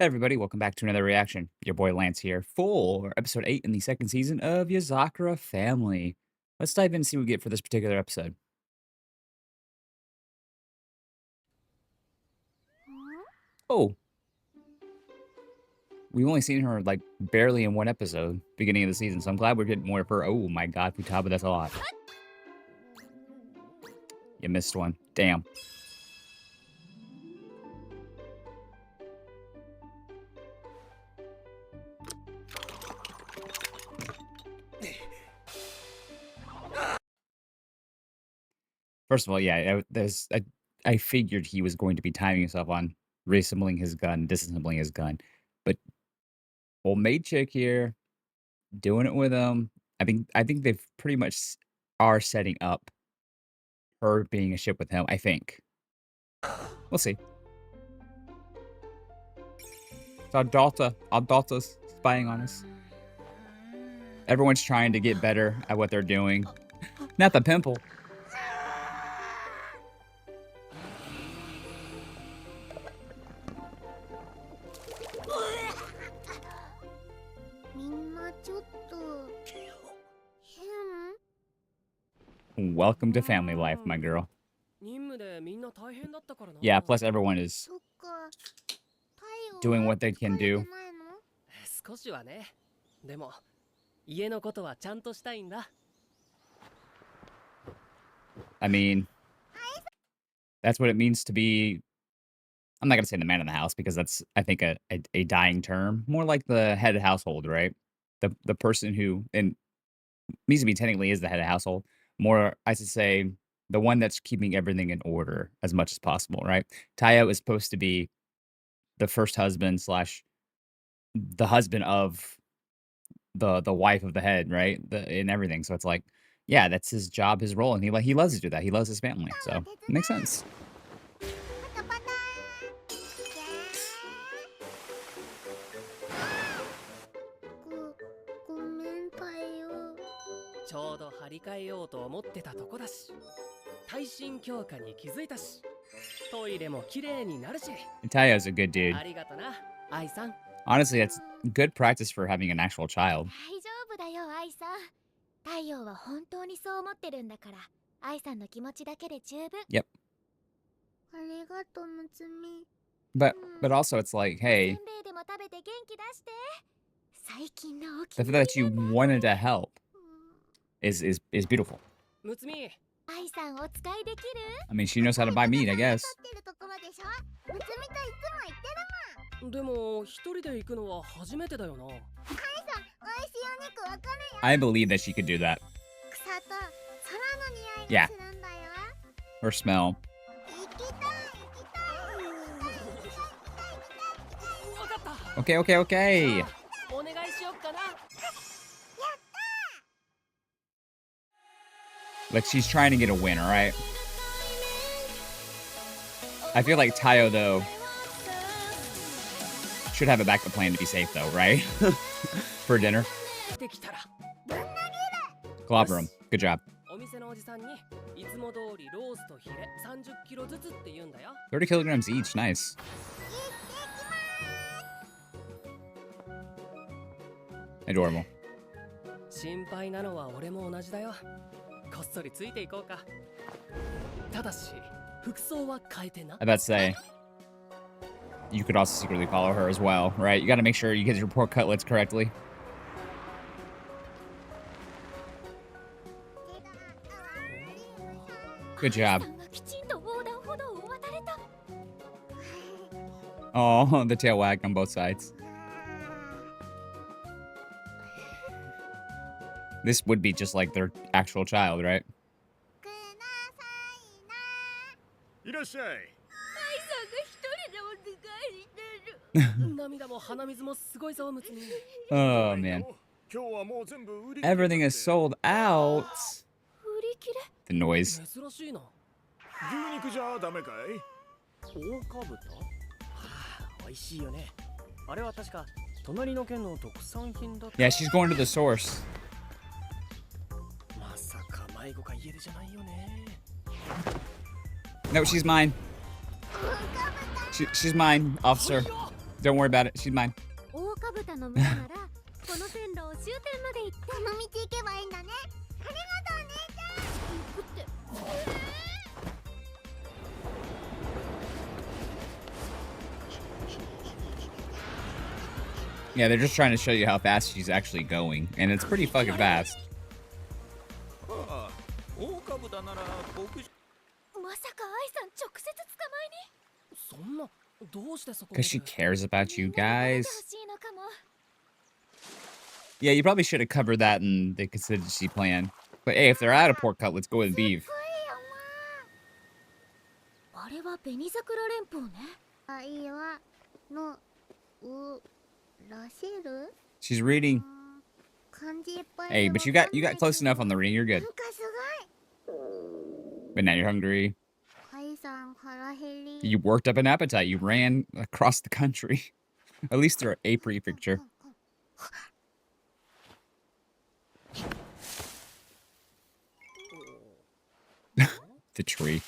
Hey everybody, welcome back to another reaction. Your boy Lance here for episode 8 in the second season of Yozakura Family. Let's dive in and see what we get for this particular episode. Oh, we've only seen her like barely in one episode, beginning of the season, so I'm glad we're getting more of her. Oh my god, Futaba, that's a lot. You missed one. Damn. First of all, yeah, I figured he was going to be timing himself on reassembling his gun, disassembling his gun. But old maid chick here, doing it with him. I think they've pretty much are setting up her being a ship with him, I think. We'll see. It's our daughter's spying on us. Everyone's trying to get better at what they're doing. Not the pimple. Welcome to family life, my girl. Yeah, plus everyone is doing what they can do. I mean, that's what it means to be. I'm not gonna say the man of the house because that's, I think, a dying term. More like the head of household, right? The person who, and Mizumi technically is the head of household. More, I should say, the one that's keeping everything in order as much as possible, right? Taiyo is supposed to be the first husband slash the husband of the wife of the head, right? And everything. So it's like, yeah, that's his job, his role, and he loves to do that. He loves his family, so it makes sense. And Taiyo's a good dude. Honestly, that's good practice for having an actual child. Yep. But also it's like, hey, the fact that you wanted to help is beautiful. I mean, she knows how to buy meat, I guess. I believe that she could do that. Yeah. Or smell. Okay. Like, she's trying to get a win, alright? I feel like Taiyo, though, should have a backup plan to be safe, though, right? For dinner. Clobber him. Good job. 30 kilograms each. Nice. Adorable. I about to say, you could also secretly follow her as well, right? You gotta make sure you get your pork cutlets correctly. Good job. Oh, the tail wagged on both sides. This would be just like their actual child, right? Oh, man. Everything is sold out. The noise. Yeah, she's going to the source. No, she's mine. She's mine, officer. Don't worry about it. She's mine. Yeah, they're just trying to show you how fast she's actually going, and it's pretty fucking fast. Because she cares about you guys. Yeah, you probably should have covered that in the contingency plan. But hey, if they're out of pork cutlets, go with beef. She's reading. Hey, but you got close enough on the reading. You're good. But now you're hungry. You worked up an appetite. You ran across the country. At least through a prefecture. The tree.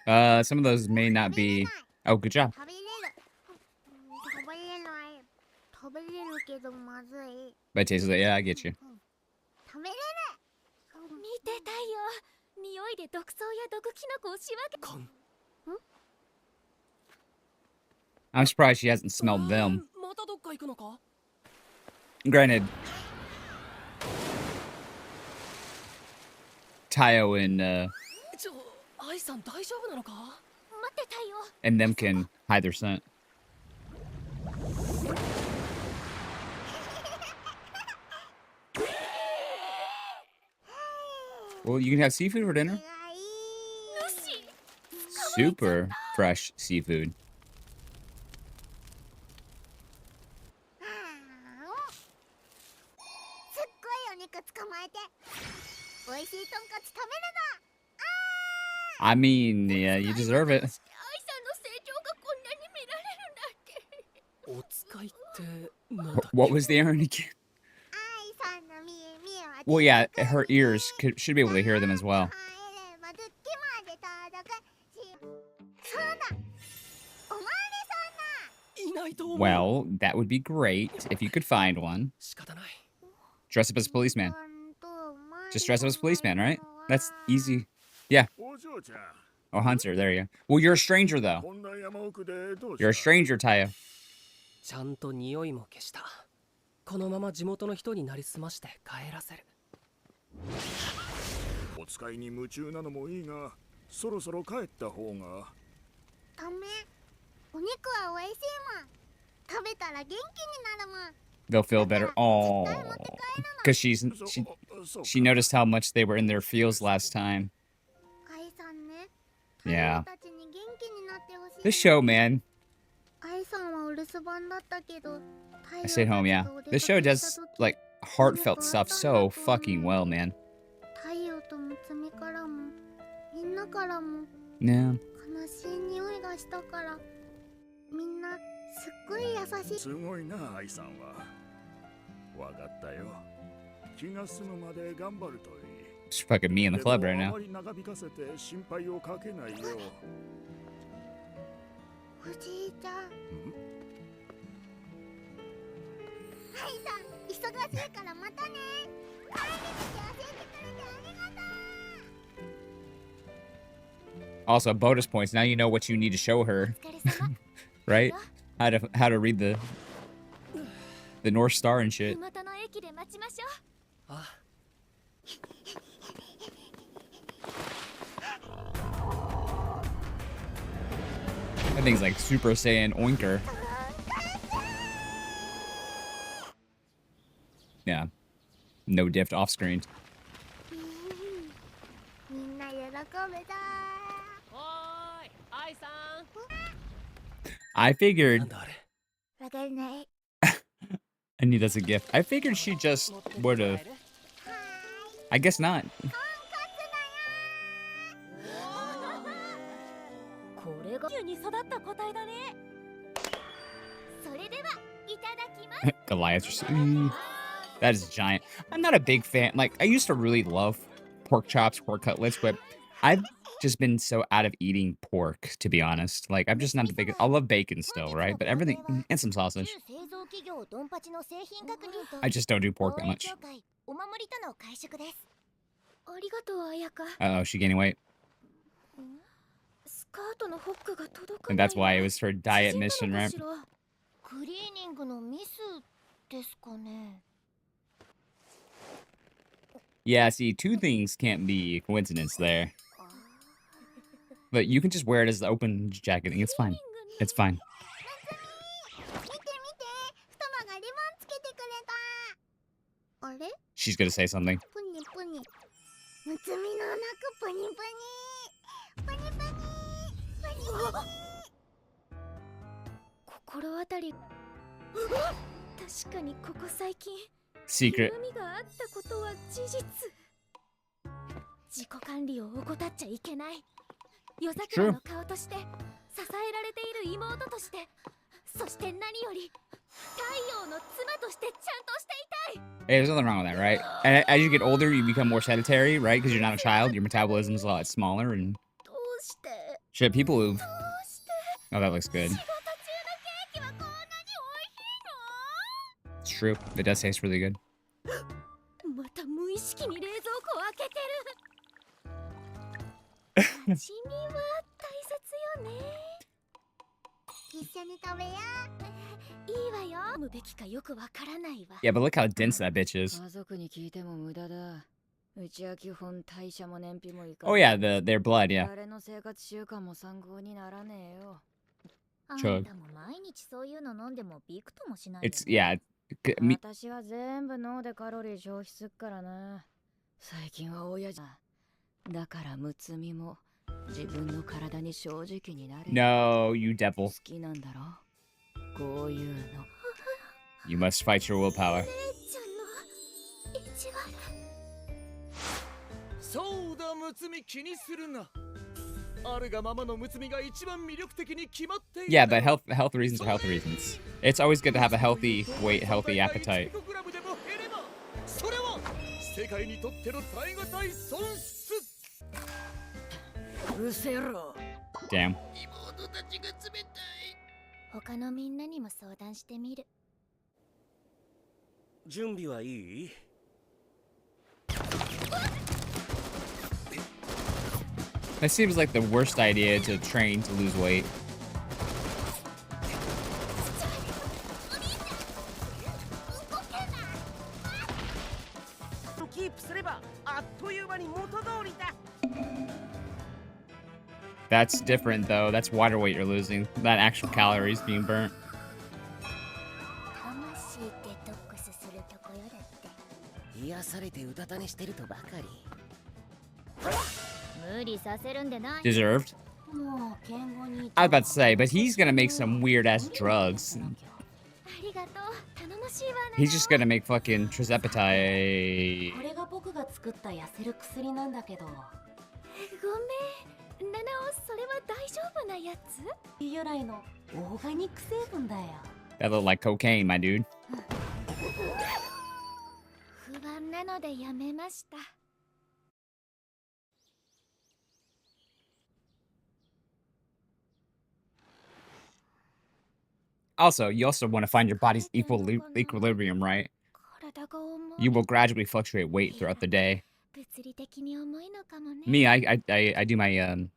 Some of those may not be. Oh, good job. By taste of it, yeah, I get you. I'm surprised she hasn't smelled them. Granted, Tayo and them can hide their scent. Well, you can have seafood for dinner. Super fresh seafood. I mean, yeah, you deserve it. What was the errand again? Well, yeah, her ears should be able to hear them as well. Well, that would be great if you could find one. Dress up as a policeman. Just dress up as a policeman, right? That's easy. Yeah. Oh, Hunter, there you go. Well, you're a stranger, though. You're a stranger, Tayo. They'll feel better. Oh, because she noticed how much they were in their feels last time. Yeah. This show, man. I stayed home, yeah. This show does, like, heartfelt stuff so fucking well, man. Yeah. It's fucking me in the club right now. Also, bonus points. Now you know what you need to show her, right? How to read the North Star and shit. That thing's like Super Saiyan Oinker. Yeah. No diff off screen. I figured. I need as a gift. I figured she just would have. I guess not. Goliath. That is giant. I'm not a big fan. Like, I used to really love pork chops, pork cutlets, but just been so out of eating pork, to be honest. Like, I'm just not the biggest. I love bacon still, right? But everything and some sausage. I just don't do pork that much. Uh-oh, she gaining weight. And that's why it was her diet mission, right? Yeah, see, two things can't be a coincidence there. But you can just wear it as the open jacket. It's fine. It's fine. She's gonna say something. Secret. True. Hey, there's nothing wrong with that, right? And as you get older, you become more sedentary, right? Because you're not a child. Your metabolism is a lot smaller, and shit, people who've... Oh, that looks good. It's true. It does taste really good. Yeah, but look how dense that bitch is. Oh yeah, their blood, yeah. Chug. It's, yeah. No, you devil. You must fight your willpower. Yeah, but health reasons are health reasons. It's always good to have a healthy weight, healthy appetite. Damn. That seems like the worst idea to train to lose weight. That's different though. That's water weight you're losing. Not actual calories being burnt. Deserved. I was about to say, but he's gonna make some weird ass drugs. He's just gonna make fucking trizepatide. That looked like cocaine, my dude. Also, you also want to find your body's equilibrium, right? You will gradually fluctuate weight throughout the day. Me, I do my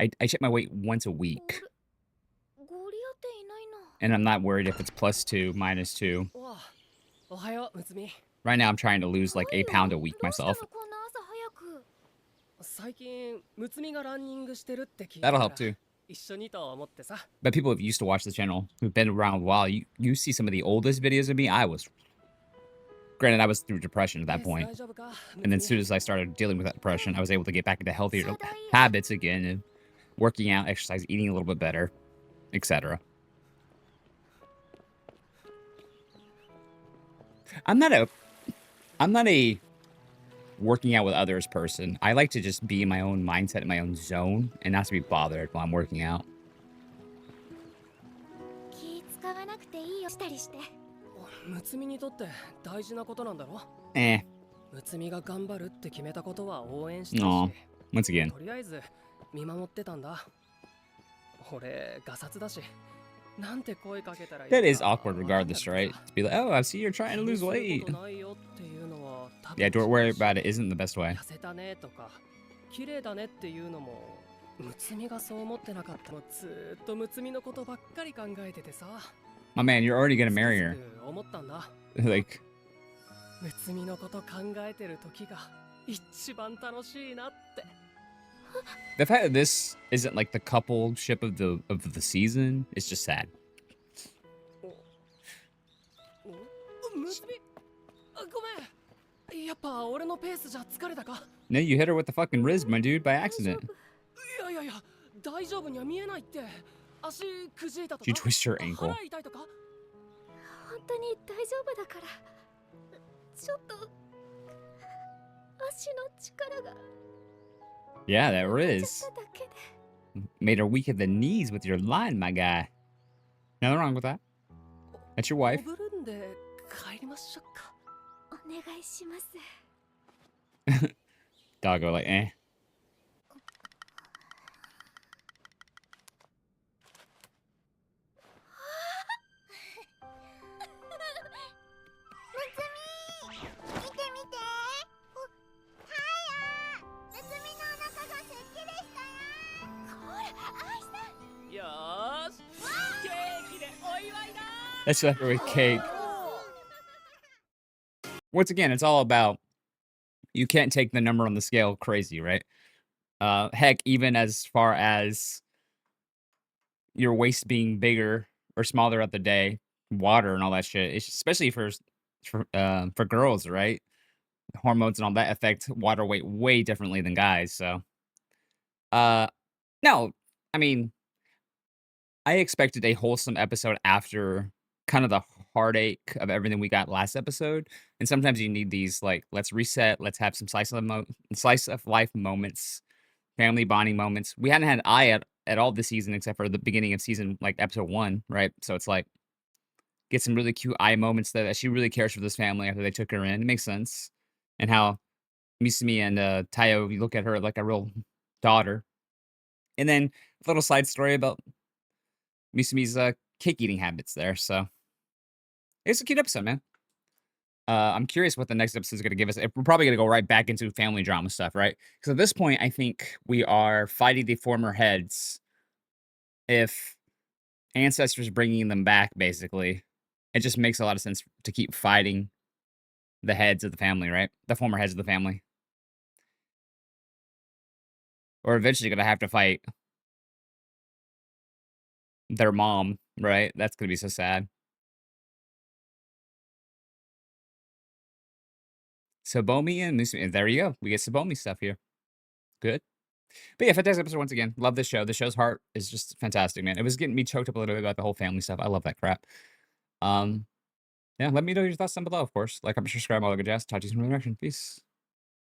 I check my weight once a week. And I'm not worried if it's +2, -2. Right now I'm trying to lose like 1 pound a week myself. That'll help too. But people who used to watch the channel, who've been around a while, you see some of the oldest videos of me. Granted, I was through depression at that point. And then as soon as I started dealing with that depression, I was able to get back into healthier habits again, and working out, exercise, eating a little bit better, etc. I'm not a working out with others person. I like to just be in my own mindset, in my own zone, and not to be bothered while I'm working out. Eh. No, once again, 見守ってたんだ。俺、ガサツだし、なんて声かけたらいいか That is わ awkward かんな regardless, くて right? さ。 To be like, oh, I see you're trying to 気に lose する weight. ことないよっていうのは多 Yeah, 分 don't worry 違うし、 about it isn't the best way. 痩せたねとか、綺麗だねっていうのも、むつみがそう思ってなかった。もうずーっとむつみのことばっかり考えててさ。 My man, you're already gonna つく marry づ her. く思ったんだ。 Like, むつみのこと考えてる時が一番楽しいなって。 the fact that this isn't like the coupleship of the season is just sad. むつみ、ごめん。やっぱ俺のペースじゃ疲れたか。 No, you hit her with the fucking wrist, my dude, by accident. いやいやいや、大丈夫には見えないって。足くじいたとか。 You twist your ankle. 腹痛いとか。 本当に大丈夫だから。ちょっと足の力が Yeah, that ちょっ Riz とだけで。 made her weak at the knees with your line, my guy. Nothing wrong with that. That's your wife. おぶるんで帰りましょうか。 お願いします。 Doggo like, eh. 見て見て。むつみのお腹がすっきりしたよ。ほら、愛さん。よーし、ケーキでお祝いだ。 Let's celebrate with cake. Once again, it's all about you can't take the number on the scale crazy, right? Heck, even as far as your waist being bigger or smaller throughout the day, water and all that shit. It's especially for girls, right? Hormones and all that affect water weight way differently than guys. So, no, I mean, I expected a wholesome episode after kind of the heartache of everything we got last episode. And sometimes you need these like, let's reset, let's have some slice of life moments, family bonding moments. We hadn't had at all this season except for the beginning of season, like episode 1, right? So it's like get some really cute eye moments that she really cares for this family after they took her in. It makes sense. And how Misumi and Tayo, you look at her like a real daughter. And then a little side story about Misumi's cake eating habits there. So it's a cute episode, man. I'm curious what the next episode is going to give us. We're probably going to go right back into family drama stuff, right? Because at this point, I think we are fighting the former heads. If ancestors bringing them back, basically, it just makes a lot of sense to keep fighting the heads of the family, right? The former heads of the family. Or eventually going to have to fight their mom, right? That's going to be so sad. Sabomi and Musumi. There you go. We get Sabomi stuff here. Good. But yeah, fantastic episode once again. Love this show. The show's heart is just fantastic, man. It was getting me choked up a little bit about the whole family stuff. I love that crap. Yeah, let me know your thoughts down below, of course. Like, comment, subscribe, all that good jazz. Talk to you soon in the next one. Peace.